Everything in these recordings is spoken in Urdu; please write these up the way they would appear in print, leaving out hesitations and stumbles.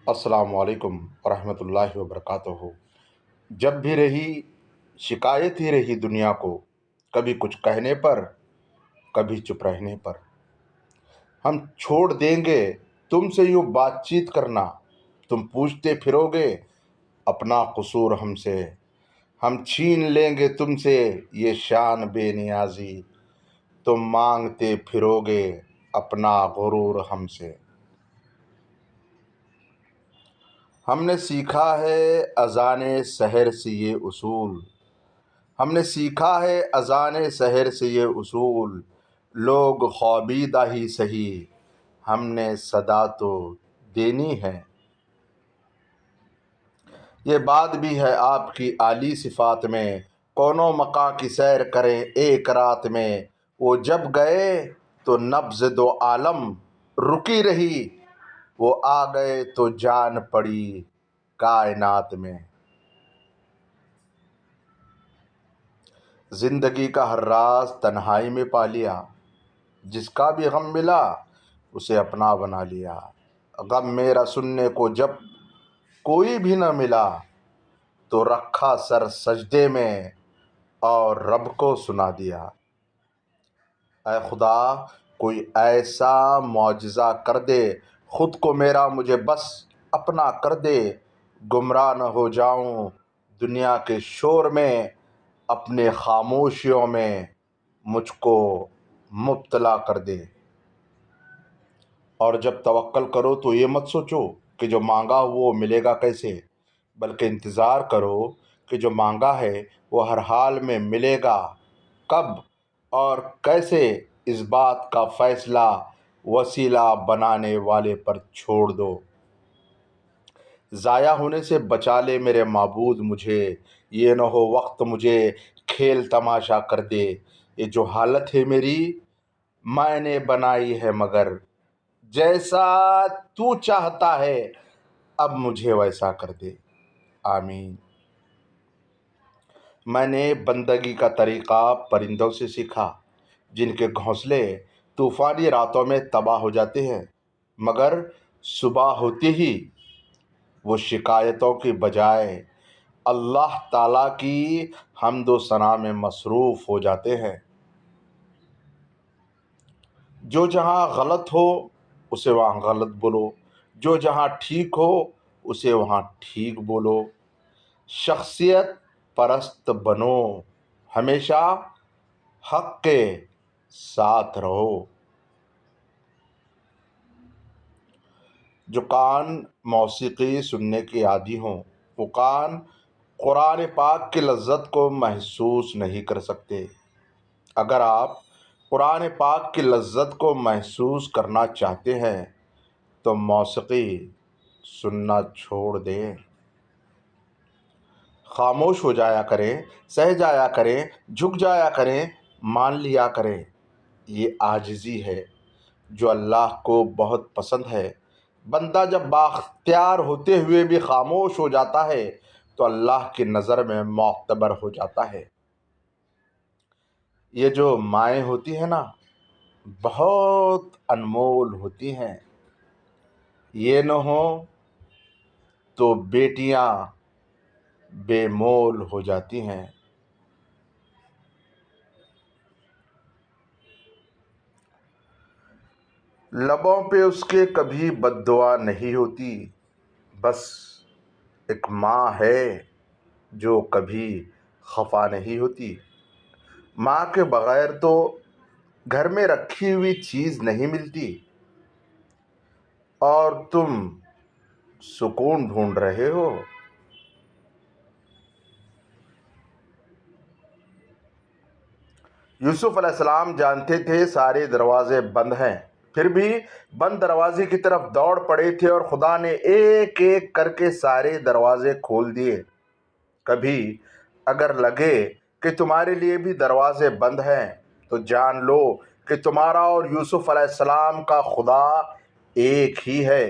السلام علیکم ورحمۃ اللہ وبرکاتہ۔ جب بھی رہی شکایت ہی رہی دنیا کو، کبھی کچھ کہنے پر کبھی چپ رہنے پر۔ ہم چھوڑ دیں گے تم سے یوں بات چیت کرنا، تم پوچھتے پھرو گے اپنا قصور ہم سے۔ ہم چھین لیں گے تم سے یہ شان بے نیازی، تم مانگتے پھرو گے اپنا غرور ہم سے۔ ہم نے سیکھا ہے اذان سحر سے یہ اصول، ہم نے سیکھا ہے اذان سحر سے یہ اصول، لوگ خوابیدہ ہی سہی ہم نے صدا تو دینی ہے۔ یہ بات بھی ہے آپ کی اعلی صفات میں، کونوں مقاں کی سیر کریں ایک رات میں۔ وہ جب گئے تو نبض دو عالم رکی رہی، وہ آ گئے تو جان پڑی کائنات میں۔ زندگی کا ہر راز تنہائی میں پا لیا، جس کا بھی غم ملا اسے اپنا بنا لیا۔ غم میرا سننے کو جب کوئی بھی نہ ملا، تو رکھا سر سجدے میں اور رب کو سنا دیا۔ اے خدا کوئی ایسا معجزہ کر دے، خود کو میرا مجھے بس اپنا کر دے۔ گمراہ نہ ہو جاؤں دنیا کے شور میں، اپنے خاموشیوں میں مجھ کو مبتلا کر دے۔ اور جب توکل کرو تو یہ مت سوچو کہ جو مانگا وہ ملے گا کیسے، بلکہ انتظار کرو کہ جو مانگا ہے وہ ہر حال میں ملے گا۔ کب اور کیسے اس بات کا فیصلہ وسیلہ بنانے والے پر چھوڑ دو۔ ضائع ہونے سے بچا لے میرے معبود مجھے، یہ نہ ہو وقت مجھے کھیل تماشا کر دے۔ یہ جو حالت ہے میری میں نے بنائی ہے، مگر جیسا تو چاہتا ہے اب مجھے ویسا کر دے۔ آمین۔ میں نے بندگی کا طریقہ پرندوں سے سیکھا، جن کے گھونسلے طوفانی راتوں میں تباہ ہو جاتے ہیں، مگر صبح ہوتے ہی وہ شکایتوں کی بجائے اللہ تعالیٰ کی حمد و ثنا میں مصروف ہو جاتے ہیں۔ جو جہاں غلط ہو اسے وہاں غلط بولو، جو جہاں ٹھیک ہو اسے وہاں ٹھیک بولو۔ شخصیت پرست بنو، ہمیشہ حق کے ساتھ رہو۔ جو کان موسیقی سننے کے عادی ہوں، وہ کان قرآن پاک کی لذت کو محسوس نہیں کر سکتے۔ اگر آپ قرآن پاک کی لذت کو محسوس کرنا چاہتے ہیں تو موسیقی سننا چھوڑ دیں۔ خاموش ہو جایا کریں، سہ جایا کریں، جھک جایا کریں، مان لیا کریں۔ یہ عاجزی ہے جو اللہ کو بہت پسند ہے۔ بندہ جب بااختیار ہوتے ہوئے بھی خاموش ہو جاتا ہے تو اللہ کی نظر میں معتبر ہو جاتا ہے۔ یہ جو مائیں ہوتی ہیں نا، بہت انمول ہوتی ہیں۔ یہ نہ ہو تو بیٹیاں بے مول ہو جاتی ہیں۔ لبوں پہ اس کے کبھی بد دعا نہیں ہوتی، بس ایک ماں ہے جو کبھی خفا نہیں ہوتی۔ ماں کے بغیر تو گھر میں رکھی ہوئی چیز نہیں ملتی، اور تم سکون ڈھونڈ رہے ہو۔ یوسف علیہ السلام جانتے تھے سارے دروازے بند ہیں، پھر بھی بند دروازے کی طرف دوڑ پڑے تھے، اور خدا نے ایک ایک کر کے سارے دروازے کھول دیے۔ کبھی اگر لگے کہ تمہارے لیے بھی دروازے بند ہیں تو جان لو کہ تمہارا اور یوسف علیہ السلام کا خدا ایک ہی ہے۔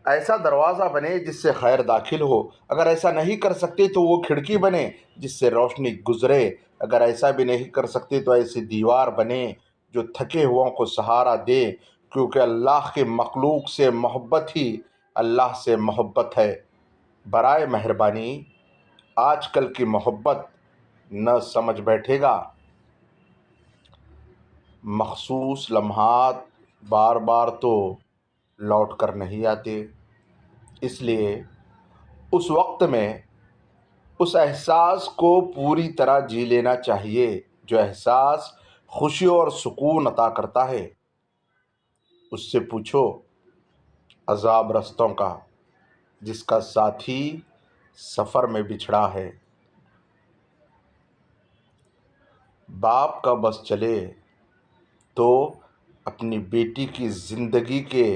ایسا دروازہ بنے جس سے خیر داخل ہو، اگر ایسا نہیں کر سکتے تو وہ کھڑکی بنے جس سے روشنی گزرے، اگر ایسا بھی نہیں کر سکتے تو ایسی دیوار بنے جو تھکے ہوں کو سہارا دے، کیونکہ اللہ کے مخلوق سے محبت ہی اللہ سے محبت ہے۔ برائے مہربانی آج کل کی محبت نہ سمجھ بیٹھے گا۔ مخصوص لمحات بار بار تو لوٹ کر نہیں آتے، اس لیے اس وقت میں اس احساس کو پوری طرح جی لینا چاہیے جو احساس خوشی اور سکون عطا کرتا ہے۔ اس سے پوچھو عذاب رستوں کا جس کا ساتھی سفر میں بچھڑا ہے۔ باپ کا بس چلے تو اپنی بیٹی کی زندگی کے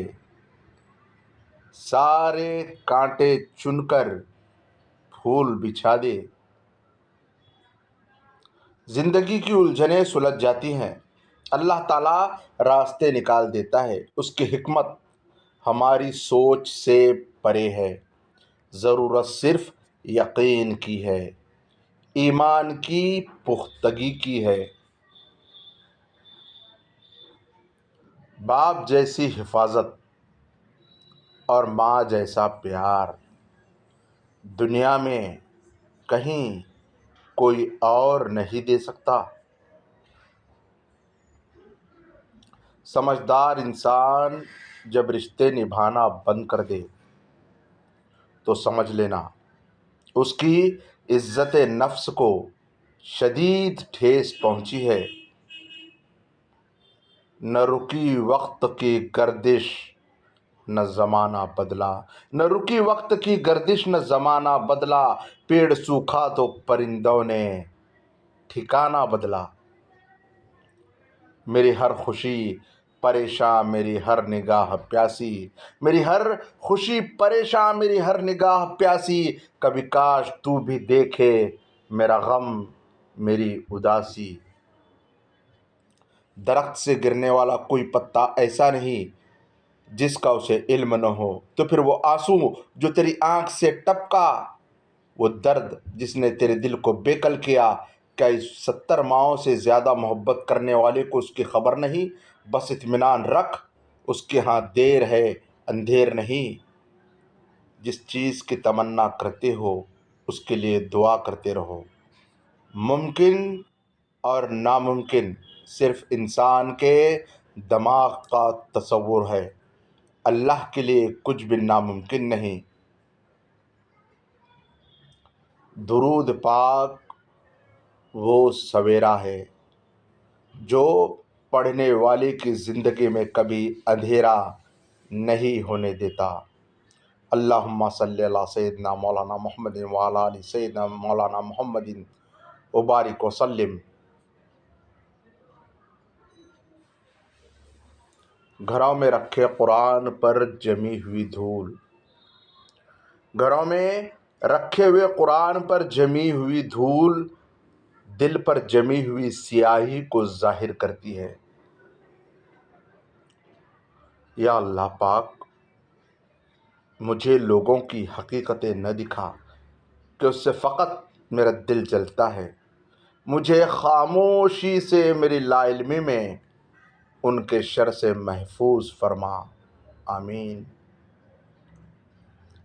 سارے کانٹے چن کر پھول بچھا دے۔ زندگی کی الجھنیں سلجھ جاتی ہیں، اللہ تعالیٰ راستے نکال دیتا ہے، اس کی حکمت ہماری سوچ سے پرے ہے۔ ضرورت صرف یقین کی ہے، ایمان کی پختگی کی ہے۔ باپ جیسی حفاظت اور ماں جیسا پیار دنیا میں کہیں کوئی اور نہیں دے سکتا۔ سمجھدار انسان جب رشتے نبھانا بند کر دے تو سمجھ لینا اس کی عزت نفس کو شدید ٹھیس پہنچی ہے۔ نہ رکی وقت کی گردش نہ زمانہ بدلا، نہ رکی وقت کی گردش نہ زمانہ بدلا، پیڑ سوکھا تو پرندوں نے ٹھکانہ بدلا۔ میری ہر خوشی پریشان میری ہر نگاہ پیاسی، میری ہر خوشی پریشان میری ہر نگاہ پیاسی، کبھی کاش تو بھی دیکھے میرا غم میری اداسی۔ درخت سے گرنے والا کوئی پتا ایسا نہیں جس کا اسے علم نہ ہو، تو پھر وہ آنسو جو تیری آنکھ سے ٹپکا، وہ درد جس نے تیرے دل کو بے کل کیا، کیا اس 70 ماؤں سے زیادہ محبت کرنے والے کو اس کی خبر نہیں؟ بس اطمینان رکھ، اس کے ہاں دیر ہے اندھیر نہیں۔ جس چیز کی تمنا کرتے ہو اس کے لیے دعا کرتے رہو۔ ممکن اور ناممکن صرف انسان کے دماغ کا تصور ہے، اللہ کے لیے کچھ بھی ناممکن نہیں۔ درود پاک وہ سویرا ہے جو پڑھنے والے کی زندگی میں کبھی اندھیرا نہیں ہونے دیتا۔ اللہم صلی علی سیدنا مولانا محمد وعلی آل سیدنا مولانا محمد وبارک وسلم۔ گھروں میں رکھے قرآن پر جمی ہوئی دھول، گھروں میں رکھے ہوئے قرآن پر جمی ہوئی دھول دل پر جمی ہوئی سیاہی کو ظاہر کرتی ہے۔ یا اللہ پاک مجھے لوگوں کی حقیقتیں نہ دکھا کہ اس سے فقط میرا دل جلتا ہے، مجھے خاموشی سے میری لا علمی میں ان کے شر سے محفوظ فرما، آمین۔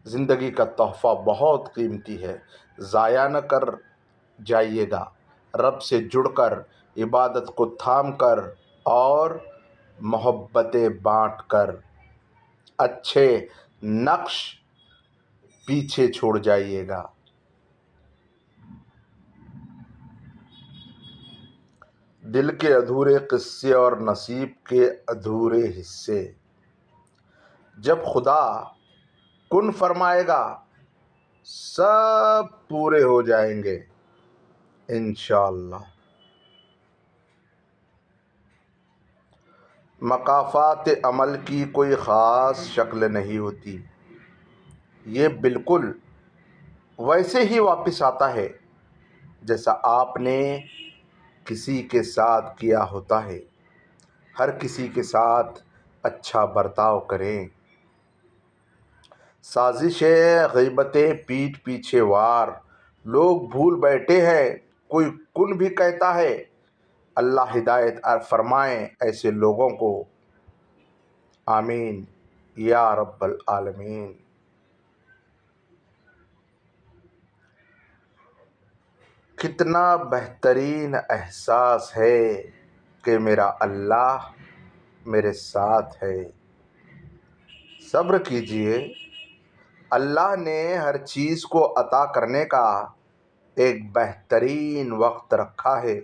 زندگی کا تحفہ بہت قیمتی ہے، ضائع نہ کر جائیے گا۔ رب سے جڑ کر، عبادت کو تھام کر اور محبتیں بانٹ کر اچھے نقش پیچھے چھوڑ جائیے گا۔ دل کے ادھورے قصے اور نصیب کے ادھورے حصے جب خدا کن فرمائے گا سب پورے ہو جائیں گے انشاءاللہ۔ مقافات عمل کی کوئی خاص شکل نہیں ہوتی، یہ بالکل ویسے ہی واپس آتا ہے جیسا آپ نے کسی کے ساتھ کیا ہوتا ہے۔ ہر کسی کے ساتھ اچھا برتاؤ کریں۔ سازشیں غیبتیں پیٹھ پیچھے وار، لوگ بھول بیٹھے ہیں کوئی کن بھی کہتا ہے۔ اللہ ہدایت فرمائیں ایسے لوگوں کو۔ آمین یا رب العالمین۔ کتنا بہترین احساس ہے کہ میرا اللہ میرے ساتھ ہے۔ صبر کیجئے، اللہ نے ہر چیز کو عطا کرنے کا ایک بہترین وقت رکھا ہے۔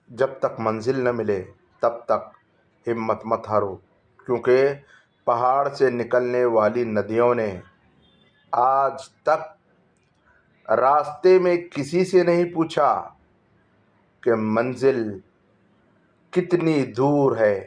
جب تک منزل نہ ملے تب تک ہمت مت ہارو، کیونکہ پہاڑ سے نکلنے والی ندیوں نے آج تک راستے میں کسی سے نہیں پوچھا کہ منزل کتنی دور ہے۔